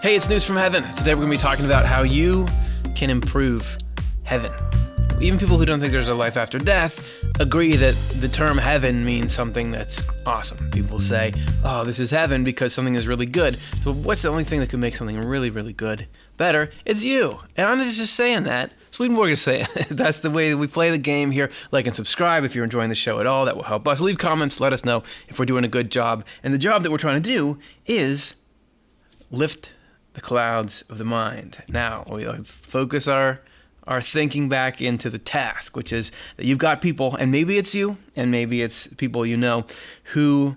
Hey, it's News from Heaven. Today we're going to be talking about how you can improve heaven. Even people who don't think there's a life after death agree that the term heaven means something that's awesome. People say, oh, this is heaven because something is really good. So what's the only thing that could make something really, really good better? It's you. And I'm not just saying that. Swedenborg is saying that's the way that we play the game here. Like and subscribe if you're enjoying the show at all. That will help us. Leave comments. Let us know if we're doing a good job. And the job that we're trying to do is lift the clouds of the mind. Now, let's focus our thinking back into the task, which is that you've got people, and maybe it's you, and maybe it's people you know, who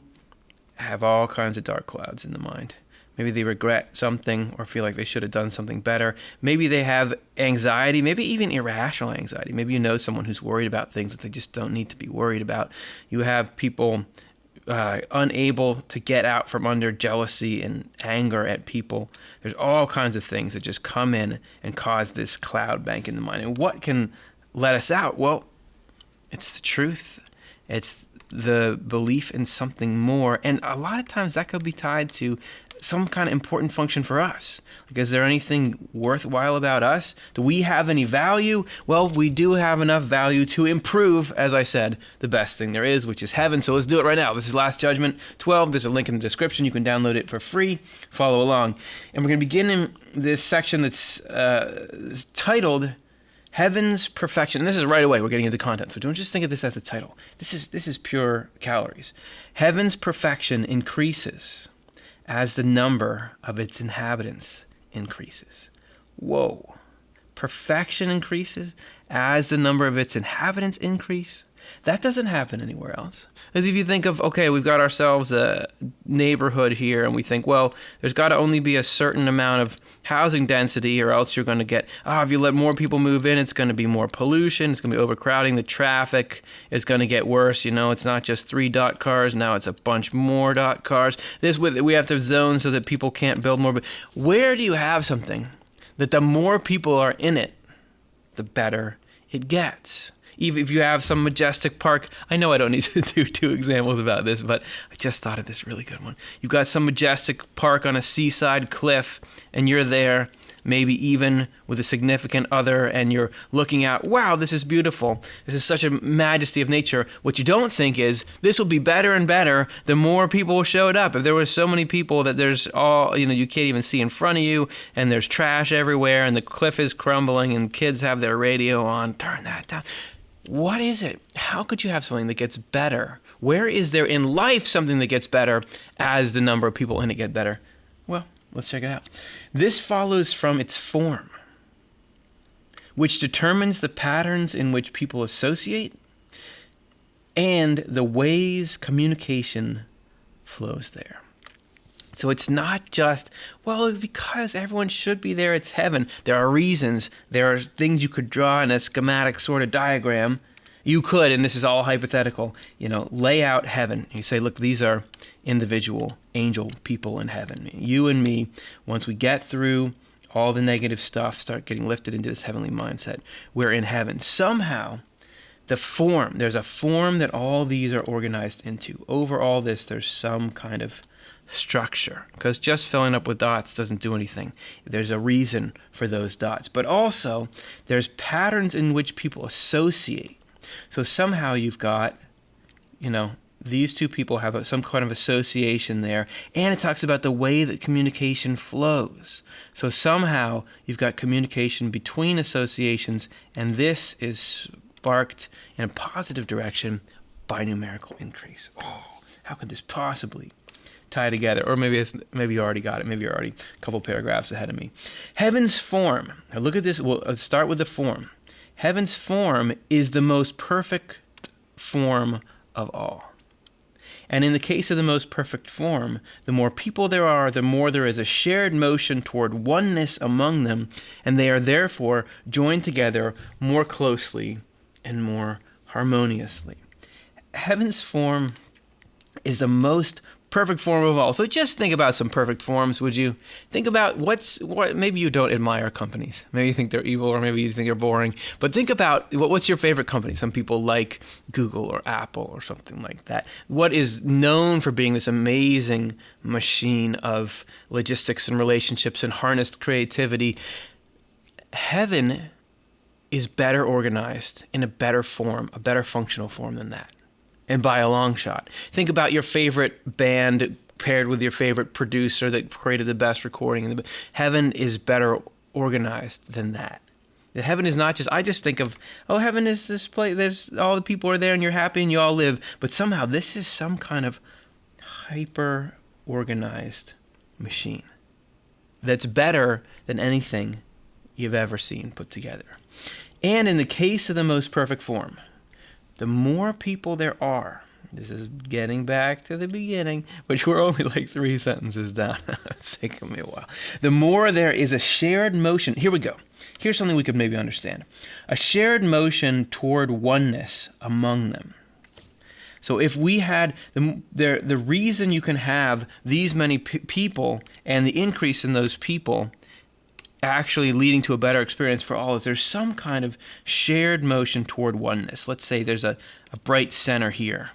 have all kinds of dark clouds in the mind. Maybe they regret something or feel like they should have done something better. Maybe they have anxiety, maybe even irrational anxiety. Maybe you know someone who's worried about things that they just don't need to be worried about. You have people unable to get out from under jealousy and anger at people. There's all kinds of things that just come in and cause this cloud bank in the mind. And what can let us out? Well, it's the truth. It's the belief in something more. And a lot of times that could be tied to some kind of important function for us. Like, is there anything worthwhile about us? Do we have any value? Well, we do have enough value to improve, as I said, the best thing there is, which is heaven. So let's do it right now. This is Last Judgment 12. There's a link in the description. You can download it for free. Follow along. And we're going to begin in this section that's titled Heaven's Perfection. And this is right away. We're getting into content. So don't just think of this as the title. This is pure calories. Heaven's perfection increases as the number of its inhabitants increases. Whoa. Perfection increases as the number of its inhabitants increase? That doesn't happen anywhere else. As if you think of, okay, we've got ourselves a neighborhood here, and we think, well, there's got to only be a certain amount of housing density, or else you're going to get, if you let more people move in, it's going to be more pollution, it's going to be overcrowding, the traffic is going to get worse. You know, it's not just 3 dot cars, now it's a bunch more dot cars. We have to zone so that people can't build more. But where do you have something that the more people are in it, the better it gets? Even if you have some majestic park, I know I don't need to do 2 examples about this, but I just thought of this really good one. You've got some majestic park on a seaside cliff, and you're there, maybe even with a significant other, and you're looking out, wow, this is beautiful. This is such a majesty of nature. What you don't think is, this will be better and better the more people showed up. If there were so many people that there's you can't even see in front of you, and there's trash everywhere, and the cliff is crumbling, and kids have their radio on, turn that down. What is it? How could you have something that gets better? Where is there in life something that gets better as the number of people in it get better? Well, let's check it out. This follows from its form, which determines the patterns in which people associate and the ways communication flows there. So it's not just, well, because everyone should be there, it's heaven. There are reasons. There are things you could draw in a schematic sort of diagram. You could, and this is all hypothetical, lay out heaven. You say, look, these are individual angel people in heaven. You and me, once we get through all the negative stuff, start getting lifted into this heavenly mindset, we're in heaven. Somehow, there's a form that all these are organized into. Over all this, there's some kind of structure, because just filling up with dots doesn't do anything. There's a reason for those dots, but also there's patterns in which people associate. So somehow you've got, these 2 people have some kind of association there, and it talks about the way that communication flows. So somehow you've got communication between associations, and this is sparked in a positive direction by numerical increase. Oh, how could this possibly tie together? Or maybe you already got it. Maybe you're already a couple paragraphs ahead of me. Heaven's form. Now look at this. Let's start with the form. Heaven's form is the most perfect form of all. And in the case of the most perfect form, the more people there are, the more there is a shared motion toward oneness among them, and they are therefore joined together more closely and more harmoniously. Heaven's form is the most perfect form of all. So just think about some perfect forms, would you? Think about what maybe you don't admire companies. Maybe you think they're evil, or maybe you think they're boring. But think about what's your favorite company? Some people like Google or Apple or something like that. What is known for being this amazing machine of logistics and relationships and harnessed creativity? Heaven is better organized in a better form, a better functional form than that. And by a long shot. Think about your favorite band paired with your favorite producer that created the best recording. Heaven is better organized than that. That heaven is not just, I just think of, heaven is this place, there's all the people are there and you're happy and you all live. But somehow this is some kind of hyper organized machine that's better than anything you've ever seen put together. And in the case of the most perfect form, the more people there are, this is getting back to the beginning, which we're only like 3 sentences down. It's taking me a while. The more there is a shared motion. Here we go. Here's something we could maybe understand. A shared motion toward oneness among them. So if we had the reason you can have these many people and the increase in those people actually leading to a better experience for all is there's some kind of shared motion toward oneness. Let's say there's a bright center here.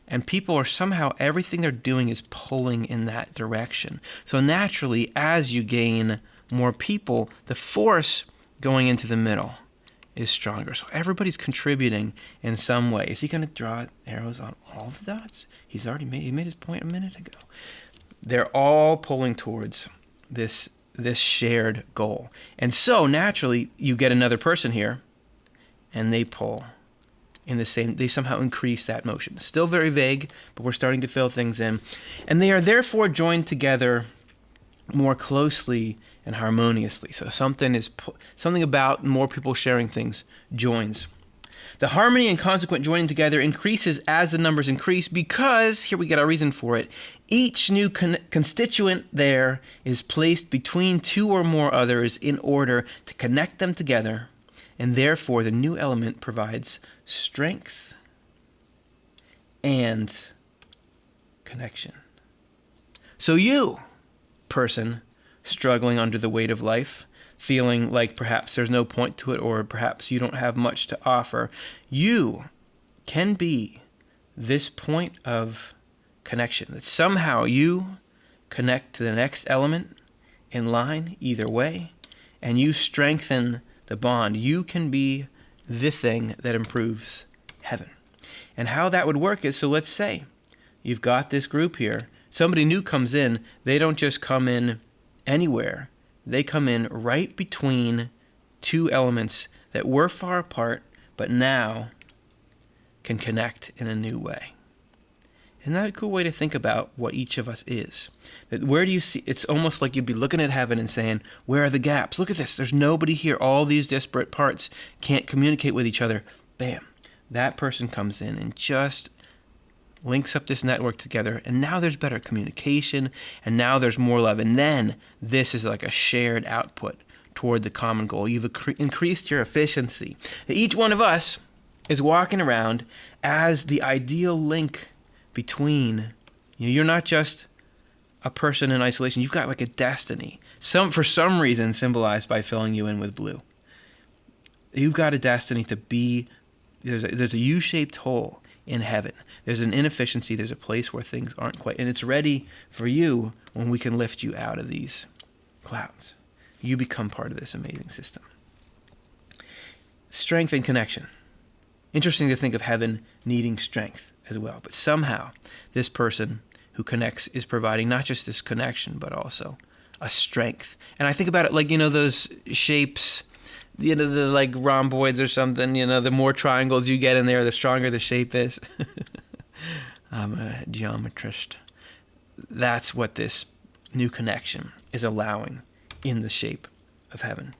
And people are somehow, everything they're doing is pulling in that direction. So naturally, as you gain more people, the force going into the middle is stronger. So everybody's contributing in some way. Is he going to draw arrows on all the dots? He made his point a minute ago. They're all pulling towards this shared goal. And so naturally you get another person here and they pull in the same, they somehow increase that motion. Still very vague, but we're starting to fill things in. And they are therefore joined together more closely and harmoniously. So something about more people sharing things joins. The harmony and consequent joining together increases as the numbers increase because, here we get our reason for it, each new constituent there is placed between two or more others in order to connect them together, and therefore the new element provides strength and connection. So you, person struggling under the weight of life, feeling like perhaps there's no point to it or perhaps you don't have much to offer, you can be this point of connection. That somehow you connect to the next element in line either way, and you strengthen the bond. You can be the thing that improves heaven. And how that would work is, so let's say you've got this group here. Somebody new comes in. They don't just come in anywhere. They come in right between two elements that were far apart, but now can connect in a new way. Isn't that a cool way to think about what each of us is? That where do you see, it's almost like you'd be looking at heaven and saying, where are the gaps? Look at this. There's nobody here. All these disparate parts can't communicate with each other. Bam. That person comes in and just links up this network together, and now there's better communication, and now there's more love, and then this is like a shared output toward the common goal. You've increased your efficiency. Each one of us is walking around as the ideal link between, you're not just a person in isolation, you've got like a destiny, for some reason symbolized by filling you in with blue. You've got a destiny to be, there's a U-shaped hole in heaven. There's an inefficiency, there's a place where things aren't quite, and it's ready for you when we can lift you out of these clouds. You become part of this amazing system. Strength and connection. Interesting to think of heaven needing strength as well, but somehow this person who connects is providing not just this connection, but also a strength. And I think about it like, those shapes, the like rhomboids or something, the more triangles you get in there, the stronger the shape is. I'm a geometrist. That's what this new connection is allowing in the shape of heaven.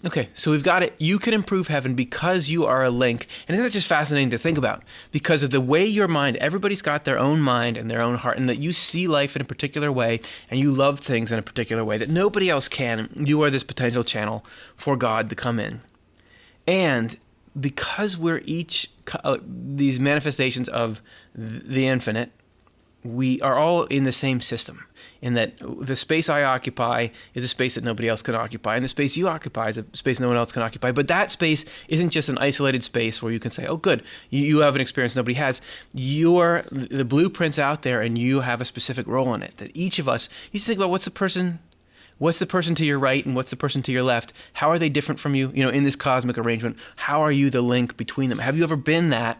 Okay, so we've got it. You can improve heaven because you are a link. And isn't that just fascinating to think about? Because of the way your mind, everybody's got their own mind and their own heart, and that you see life in a particular way, and you love things in a particular way that nobody else can. You are this potential channel for God to come in. And because we're each these manifestations of the infinite, we are all in the same system, in that the space I occupy is a space that nobody else can occupy, and the space you occupy is a space no one else can occupy. But that space isn't just an isolated space where you can say, oh, good, you have an experience nobody has. You're the blueprint's out there, and you have a specific role in it. That each of us, you just think about what's the person to your right and what's the person to your left? How are they different from you? In this cosmic arrangement, how are you the link between them? Have you ever been that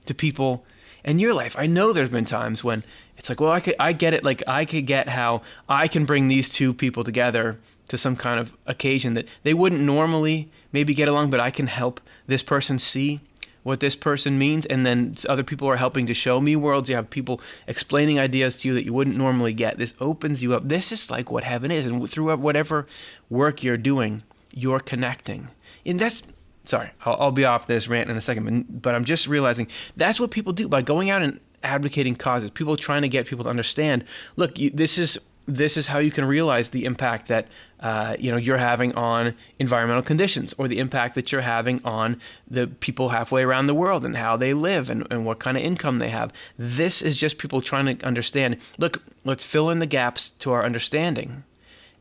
to people in your life? I know there's been times when it's like, well, I get it. Like, I could get how I can bring these two people together to some kind of occasion that they wouldn't normally maybe get along, but I can help this person see what this person means. And then other people are helping to show me worlds. You have people explaining ideas to you that you wouldn't normally get. This opens you up. This is like what heaven is. And through whatever work you're doing, you're connecting. And that's, sorry, I'll be off this rant in a second, but I'm just realizing that's what people do by going out and advocating causes. People trying to get people to understand, look, this is how you can realize the impact that you're having on environmental conditions, or the impact that you're having on the people halfway around the world and how they live and what kind of income they have. This is just people trying to understand, look, let's fill in the gaps to our understanding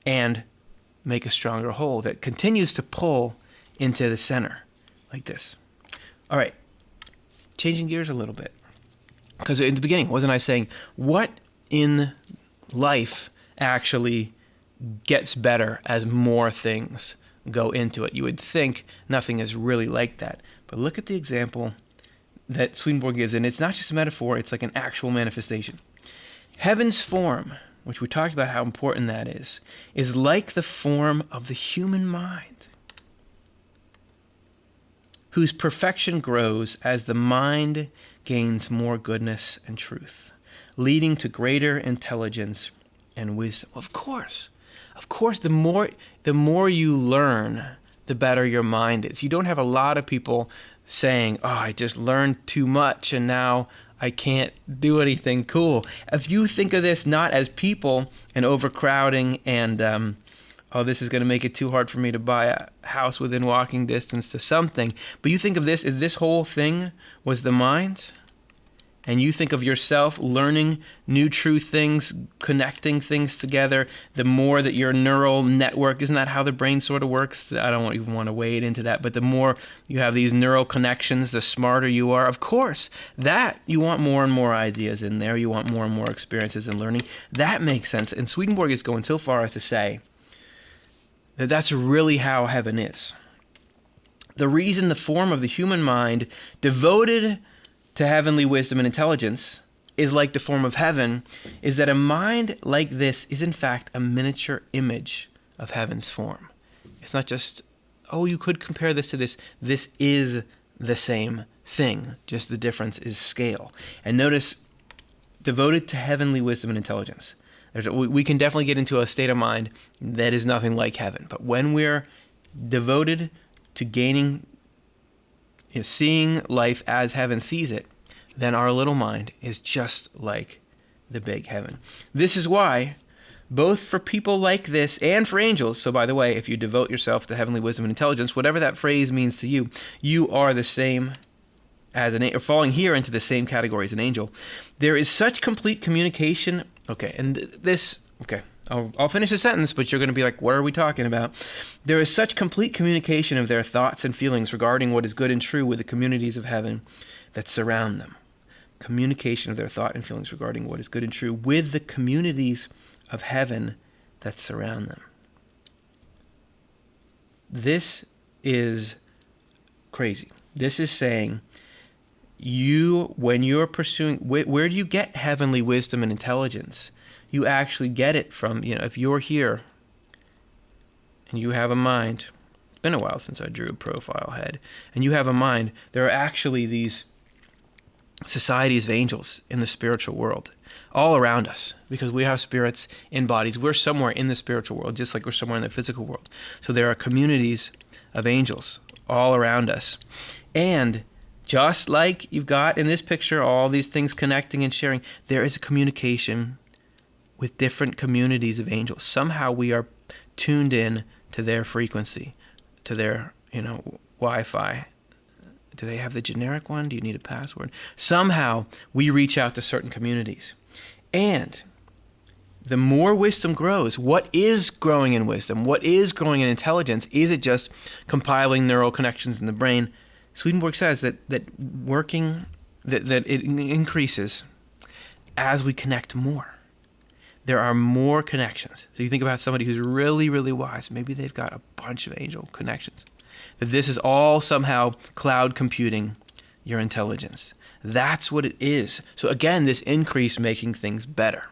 and make a stronger whole that continues to pull into the center like this. All right, changing gears a little bit. Because in the beginning, wasn't I saying, what in life actually gets better as more things go into it? You would think nothing is really like that. But look at the example that Swedenborg gives, and it's not just a metaphor, it's like an actual manifestation. Heaven's form, which we talked about how important that is like the form of the human mind, whose perfection grows as the mind gains more goodness and truth, leading to greater intelligence and wisdom. Of course, the more you learn, the better your mind is. You don't have a lot of people saying, oh, I just learned too much and now I can't do anything cool. If you think of this not as people and overcrowding and this is going to make it too hard for me to buy a house within walking distance to something. But you think of this, if this whole thing was the mind, and you think of yourself learning new true things, connecting things together, the more that your neural network, isn't that how the brain sort of works? I don't even want to wade into that, but the more you have these neural connections, the smarter you are. Of course, that you want more and more ideas in there. You want more and more experiences and learning. That makes sense. And Swedenborg is going so far as to say that that's really how heaven is. The reason the form of the human mind devoted to heavenly wisdom and intelligence is like the form of heaven is that a mind like this is in fact a miniature image of heaven's form. It's not just, oh, you could compare this to this. This is the same thing, just the difference is scale. And notice, devoted to heavenly wisdom and intelligence. We can definitely get into a state of mind that is nothing like heaven. But when we're devoted to gaining, seeing life as heaven sees it, then our little mind is just like the big heaven. This is why, both for people like this and for angels, so by the way, if you devote yourself to heavenly wisdom and intelligence, whatever that phrase means to you, you are the same as an angel, falling here into the same category as an angel. There is such complete communication. I'll finish the sentence, but you're going to be like, what are we talking about? There is such complete communication of their thoughts and feelings regarding what is good and true with the communities of heaven that surround them. Communication of their thought and feelings regarding what is good and true with the communities of heaven that surround them. This is crazy. This is saying, when you're pursuing, where do you get heavenly wisdom and intelligence? You actually get it from, if you're here and you have a mind, it's been a while since I drew a profile head, and you have a mind, there are actually these societies of angels in the spiritual world all around us, because we have spirits in bodies. We're somewhere in the spiritual world, just like we're somewhere in the physical world. So there are communities of angels all around us. And just like you've got in this picture, all these things connecting and sharing, there is a communication with different communities of angels. Somehow we are tuned in to their frequency, to their, Wi-Fi. Do they have the generic one? Do you need a password? Somehow we reach out to certain communities. And the more wisdom grows, what is growing in wisdom? What is growing in intelligence? Is it just compiling neural connections in the brain? Swedenborg says that it increases as we connect more. There are more connections. So you think about somebody who's really, really wise. Maybe they've got a bunch of angel connections. That this is all somehow cloud computing your intelligence. That's what it is. So again, this increase making things better.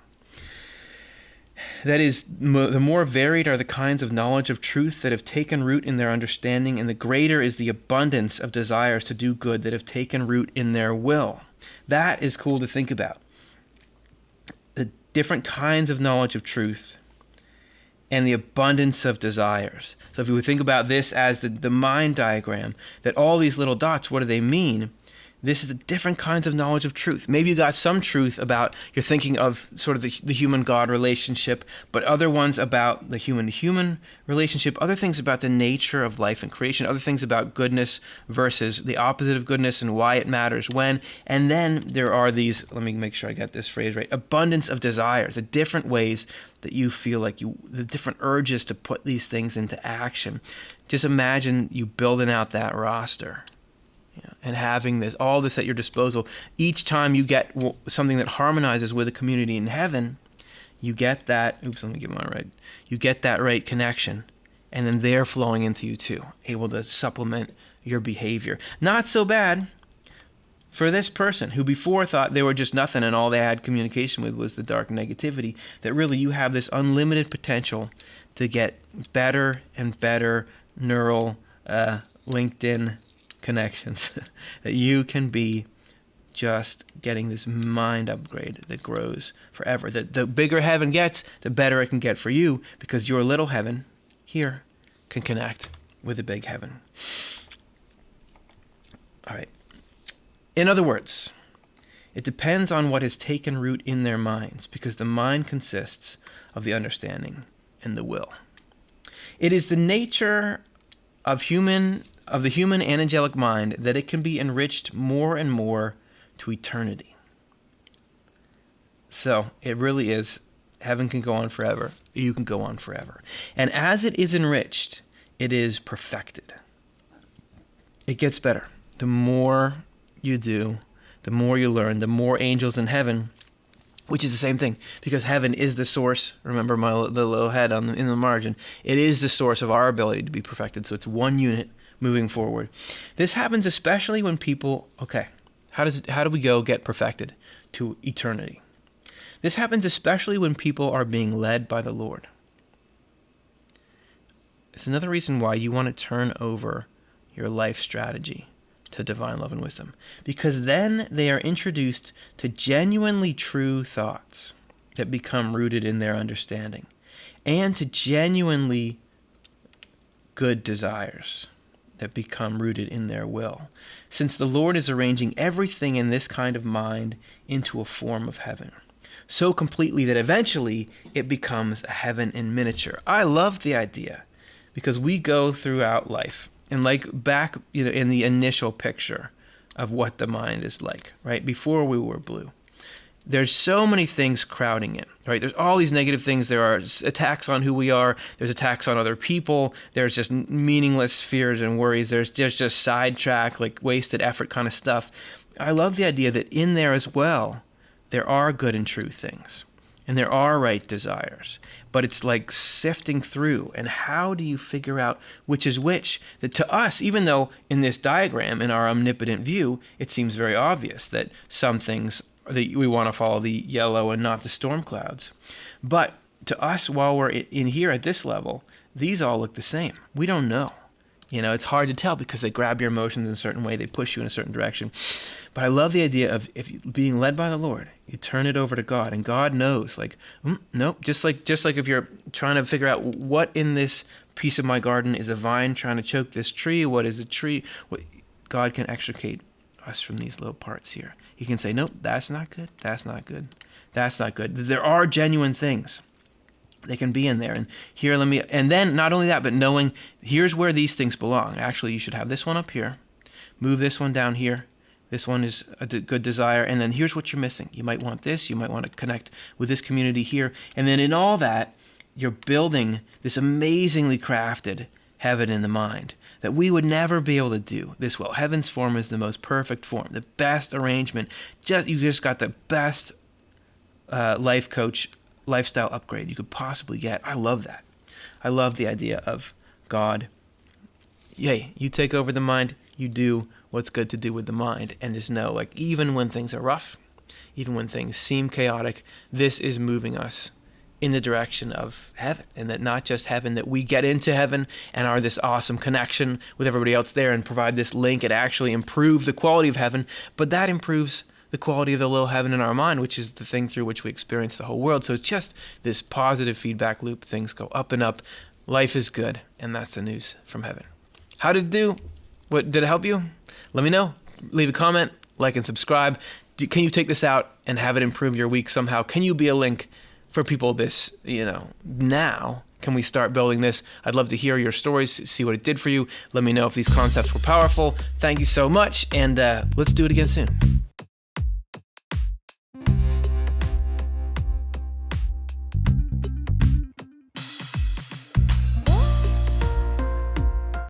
That is, the more varied are the kinds of knowledge of truth that have taken root in their understanding, and the greater is the abundance of desires to do good that have taken root in their will. That is cool to think about. The different kinds of knowledge of truth and the abundance of desires. So if we would think about this as the mind diagram, that all these little dots, what do they mean? This is the different kinds of knowledge of truth. Maybe you got some truth about, you're thinking of sort of the human-God relationship, but other ones about the human-to-human relationship, other things about the nature of life and creation, other things about goodness versus the opposite of goodness and why it matters when. And then there are these, let me make sure I got this phrase right, abundance of desires, the different ways that you feel like the different urges to put these things into action. Just imagine you building out that roster. And having all this at your disposal. Each time you get something that harmonizes with a community in heaven, you get that, let me get mine right. You get that right connection, and then they're flowing into you too, able to supplement your behavior. Not so bad for this person who before thought they were just nothing and all they had communication with was the dark negativity, that really you have this unlimited potential to get better and better neural LinkedIn connections, that you can be just getting this mind upgrade that grows forever. The bigger heaven gets, the better it can get for you, because your little heaven here can connect with the big heaven. All right. In other words, it depends on what has taken root in their minds, because the mind consists of the understanding and the will. It is the nature of the human and angelic mind that it can be enriched more and more to eternity. So it really is, heaven can go on forever. You can go on forever. And as it is enriched, it is perfected. It gets better. The more you do, the more you learn, the more angels in heaven, which is the same thing, because heaven is the source. Remember the little head in the margin. It is the source of our ability to be perfected. So it's one unit moving forward. This happens especially when people, how do we go get perfected to eternity? This happens especially when people are being led by the Lord. It's another reason why you want to turn over your life strategy to divine love and wisdom, because then they are introduced to genuinely true thoughts that become rooted in their understanding, and to genuinely good desires that become rooted in their will, since the Lord is arranging everything in this kind of mind into a form of heaven, so completely that eventually it becomes a heaven in miniature. I love the idea, because we go throughout life, and like back, in the initial picture of what the mind is like, right? Before we were blue, there's so many things crowding in, right? There's all these negative things. There are attacks on who we are. There's attacks on other people. There's just meaningless fears and worries. There's just sidetrack, like wasted effort kind of stuff. I love the idea that in there as well, there are good and true things, and there are right desires, but it's like sifting through. And how do you figure out which is which? That to us, even though in this diagram, in our omnipotent view, it seems very obvious that some things that we want to follow the yellow and not the storm clouds. But to us, while we're in here at this level, these all look the same. We don't know. It's hard to tell because they grab your emotions in a certain way. They push you in a certain direction. But I love the idea of being led by the Lord. You turn it over to God, and God knows, nope. Just like if you're trying to figure out what in this piece of my garden is a vine trying to choke this tree, what is a tree? God can extricate us from these little parts here. He can say, nope, that's not good. That's not good. That's not good. There are genuine things. They can be in there. And here, and then not only that, but knowing here's where these things belong. Actually, you should have this one up here, move this one down here, This one is a good desire. And then here's what you're missing. You might want this. You might want to connect with this community here. And then in all that, you're building this amazingly crafted heaven in the mind that we would never be able to do this well. Heaven's form is the most perfect form, the best arrangement. You just got the best life coach lifestyle upgrade you could possibly get. I love that. I love the idea of God. Yay, you take over the mind, you do what's good to do with the mind, and just know, like, even when things are rough, even when things seem chaotic, this is moving us in the direction of heaven. And that not just heaven, that we get into heaven and are this awesome connection with everybody else there and provide this link and actually improve the quality of heaven, but that improves the quality of the little heaven in our mind, which is the thing through which we experience the whole world. So it's just this positive feedback loop. Things go up and up. Life is good, and that's the news from heaven. How did it do? What did it help you? Let me know. Leave a comment, like and subscribe. Can you take this out and have it improve your week somehow? Can you be a link for people this, now? Can we start building this? I'd love to hear your stories, see what it did for you. Let me know if these concepts were powerful. Thank you so much, and let's do it again soon.